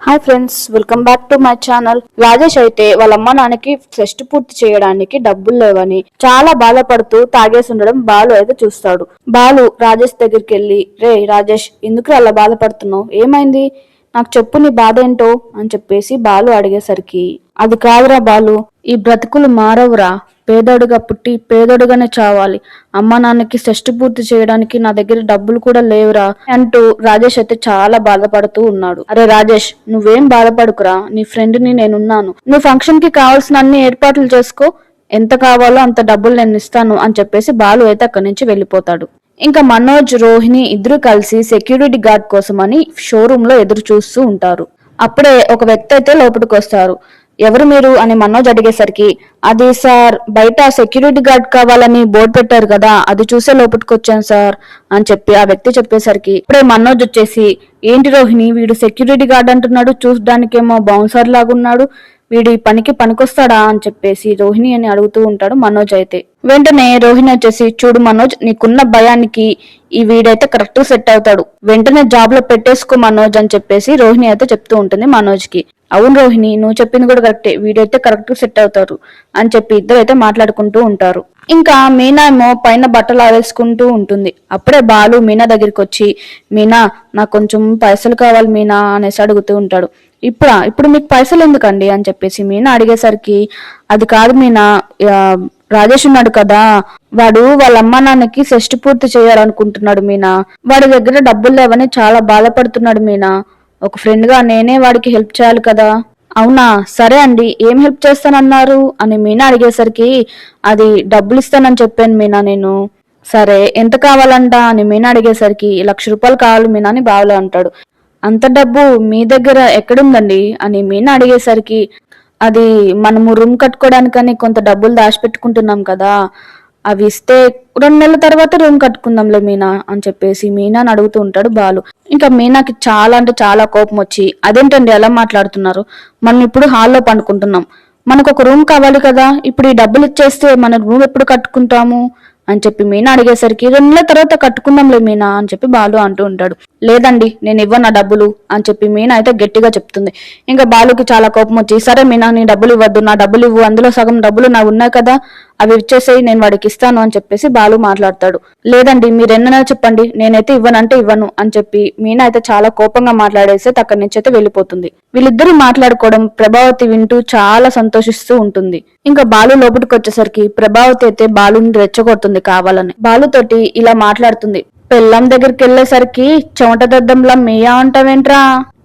Hi friends, welcome back to my channel. Rajesh అయితే వాళ్ళ అమ్మ నాన్నకి ఫెస్ట్ పూర్తి చేయడానికి డబ్బులు లేవని చాలా బాధపడుతూ తాగేసి ఉండడం బాలు అయితే చూస్తాడు. బాలు రాజేష్ దగ్గరికి వెళ్ళి, రే రాజేష్, ఎందుకు అలా బాధపడుతున్నావు, ఏమైంది, నాకు చెప్పు, నీ బాధ ఏంటో అని చెప్పేసి బాలు అడిగేసరికి, అది కాదురా బాలు, ఈ బ్రతుకులు మారవురా, పేదోడుగా పుట్టి పేదోడుగానే చావాలి, అమ్మ నాన్నకి షష్టి పూర్తి చేయడానికి నా దగ్గర డబ్బులు కూడా లేవురా అంటూ రాజేష్ అయితే చాలా బాధపడుతూ ఉన్నాడు. అరే రాజేష్, నువ్వేం బాధపడుకురా, నీ ఫ్రెండ్ ని నేనున్నాను, నువ్వు ఫంక్షన్ కి కావాల్సిన అన్ని ఏర్పాట్లు చేసుకో, ఎంత కావాలో అంత డబ్బులు నేను ఇస్తాను అని చెప్పేసి బాలు అయితే అక్కడి నుంచి వెళ్ళిపోతాడు. ఇంకా మనోజ్, రోహిణి ఇద్దరు కలిసి సెక్యూరిటీ గార్డ్ కోసమని షోరూమ్ లో ఎదురు చూస్తూ ఉంటారు. అప్పుడే ఒక వ్యక్తి అయితే లోపలికి వస్తారు. ఎవరు మీరు అని మనోజ్ అడిగేసరికి, అది సార్, బయట సెక్యూరిటీ గార్డ్ కావాలని బోర్డు పెట్టారు కదా, అది చూసే లోపలికి వచ్చాను సార్ అని చెప్పి ఆ వ్యక్తి చెప్పేసరికి ఇప్పుడే మనోజ్ వచ్చేసి, ఏంటి రోహిణి, వీడు సెక్యూరిటీ గార్డ్ అంటున్నాడు, చూడడానికేమో బౌన్సర్ లాగున్నాడు, వీడి పనికి పనికొస్తాడా అని చెప్పేసి రోహిణి అని అడుగుతూ ఉంటాడు మనోజ్ అయితే. వెంటనే రోహిణి వచ్చేసి, చూడు మనోజ్, నీకున్న భయానికి ఈ వీడైతే కరెక్ట్ సెట్ అవుతాడు, వెంటనే జాబ్ లో పెట్టేసుకో మనోజ్ అని చెప్పేసి రోహిణి అయితే చెప్తూ ఉంటుంది మనోజ్ కి. అవును రోహిణి, నువ్వు చెప్పింది కూడా కరెక్టే, వీడైతే కరెక్ట్ సెట్ అవుతారు అని చెప్పి ఇద్దరు అయితే మాట్లాడుకుంటూ ఉంటారు. ఇంకా మీనా ఏమో పైన బట్టలు ఆరేసుకుంటూ ఉంటుంది. అప్పుడే బాలు మీనా దగ్గరికి వచ్చి, మీనా, నాకు కొంచెం పైసలు కావాలి మీనా అనేసి అడుగుతూ ఉంటాడు. ఇప్పుడు మీకు పైసలు ఎందుకండి అని చెప్పేసి మీనా అడిగేసరికి, అది కాదు మీనా, రాజేష్ ఉన్నాడు కదా, వాడు వాళ్ళ అమ్మ నాన్నకి షష్టి పూర్తి చేయాలనుకుంటున్నాడు మీనా, వాడి దగ్గర డబ్బులు లేవని చాలా బాధపడుతున్నాడు మీనా, ఒక ఫ్రెండ్ గా నేనే వాడికి హెల్ప్ చేయాలి కదా. అవునా, సరే అండి, ఏం హెల్ప్ చేస్తానన్నారు అని మీనా అడిగేసరికి, అది డబ్బులు ఇస్తానని చెప్పాను మీనా నేను. సరే, ఎంత కావాలంట అని మీనా అడిగేసరికి, 1,00,000 రూపాయలు కావాలి మీనా అని బావలో అంటాడు. అంత డబ్బు మీ దగ్గర ఎక్కడుందండి అని మీనా అడిగేసరికి, అది మనము రూమ్ కట్టుకోవడానికని కొంత డబ్బులు దాచిపెట్టుకుంటున్నాం కదా, అవి ఇస్తే 2 నెలల తర్వాత రూమ్ కట్టుకుందాంలే మీనా అని చెప్పేసి మీనాని అడుగుతూ ఉంటాడు బాలు. ఇంకా మీనాకి చాలా అంటే చాలా కోపం వచ్చి, అదేంటండి ఎలా మాట్లాడుతున్నారు, మనం ఇప్పుడు హాల్లో పండుకుంటున్నాం, మనకు ఒక రూమ్ కావాలి కదా, ఇప్పుడు ఈ డబ్బులు ఇచ్చేస్తే మన రూమ్ ఎప్పుడు కట్టుకుంటాము అని చెప్పి మీనా అడిగేసరికి, 2 నెలల తర్వాత కట్టుకుందాంలే మీనా అని చెప్పి బాలు అంటూ ఉంటాడు. లేదండి, నేను ఇవ్వను డబ్బులు అని చెప్పి మీనా అయితే గట్టిగా చెప్తుంది. ఇంకా బాలుకి చాలా కోపం వచ్చి, సరే మీనా, నీ డబ్బులు ఇవ్వద్దు, నా డబ్బులు ఇవ్వు, అందులో సగం డబ్బులు నాకు ఉన్నాయి కదా, అవి ఇచ్చేసేయి, నేను వాడికి ఇస్తాను అని చెప్పేసి బాలు మాట్లాడతాడు. లేదండి, మీరు ఎన్నైనా చెప్పండి, నేనైతే ఇవ్వనంటే ఇవ్వను అని చెప్పి మీనా అయితే చాలా కోపంగా మాట్లాడేసి అక్కడి నుంచి అయితే వెళ్ళిపోతుంది. వీళ్ళిద్దరూ మాట్లాడుకోవడం ప్రభావతి వింటూ చాలా సంతోషిస్తూ ఉంటుంది. ఇంకా బాలు లోపలికి వచ్చేసరికి ప్రభావతి అయితే బాలుని రెచ్చగొడుతుంది కావాలని. బాలుతోటి ఇలా మాట్లాడుతుంది, పెళ్ళం దగ్గరికి వెళ్ళేసరికి చెమట దద్దంలా మేయా అంటావేంట్రా,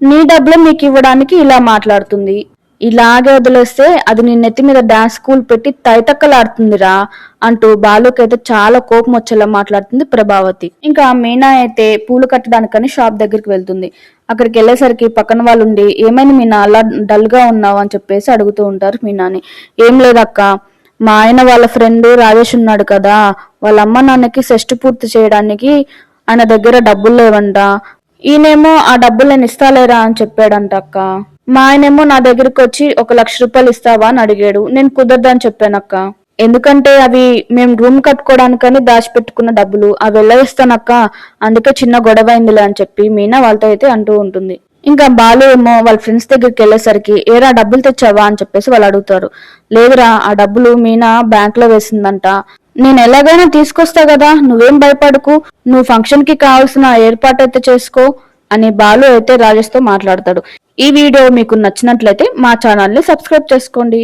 నీ డబ్బులు నీకు ఇవ్వడానికి ఇలా మాట్లాడుతుంది, ఇలాగే వదిలేస్తే అది నీ నెత్తి మీద డాన్స్ స్కూల్ పెట్టి తైతక్కలాడుతుందిరా అంటూ బాలుకైతే చాలా కోపం వచ్చేలా మాట్లాడుతుంది ప్రభావతి. ఇంకా మీనా అయితే పూలు కట్టడానికని షాప్ దగ్గరికి వెళ్తుంది. అక్కడికి వెళ్ళేసరికి పక్కన వాళ్ళు ఉండి, ఏమైనా మీనా అలా డల్ గా ఉన్నావు అని చెప్పేసి అడుగుతూ ఉంటారు మీనాని. ఏం లేదక్క, మా ఆయన వాళ్ళ ఫ్రెండ్ రాజేష్ ఉన్నాడు కదా, వాళ్ళ అమ్మ నాన్నకి షష్టి పూర్తి చేయడానికి ఆయన దగ్గర డబ్బులు లేవంట, ఈయనేమో ఆ డబ్బులు నేను ఇస్తాలేరా అని చెప్పాడంట అక్క, మా ఆయనేమో నా దగ్గరికి వచ్చి 1,00,000 రూపాయలు ఇస్తావా అని అడిగాడు, నేను కుదరదని చెప్పానక్క, ఎందుకంటే అవి మేము రూమ్ కట్టుకోవడానికని దాచిపెట్టుకున్న డబ్బులు, అవి వెళ్ళవేస్తానక్క, అందుకే చిన్న గొడవ అయిందిలే అని చెప్పి మీనా వాళ్ళతో అయితే అంటూ ఉంటుంది. ఇంకా బాలు ఏమో వాళ్ళ ఫ్రెండ్స్ దగ్గరికి వెళ్ళేసరికి, ఏరా డబ్బులు తెచ్చావా అని చెప్పేసి వాళ్ళు అడుగుతారు. లేదురా, ఆ డబ్బులు మీనా బ్యాంక్ లో వేసిందంట, నేను ఎలాగైనా తీసుకొస్తా కదా, నువ్వేం భయపడకు, నువ్వు ఫంక్షన్ కి కావాల్సిన ఏర్పాటు అయితే చేసుకో అని బాలు అయితే రాజేష్ తో మాట్లాడతాడు. ఈ వీడియో మీకు నచ్చినట్లయితే మా ఛానల్ ని సబ్స్క్రైబ్ చేసుకోండి.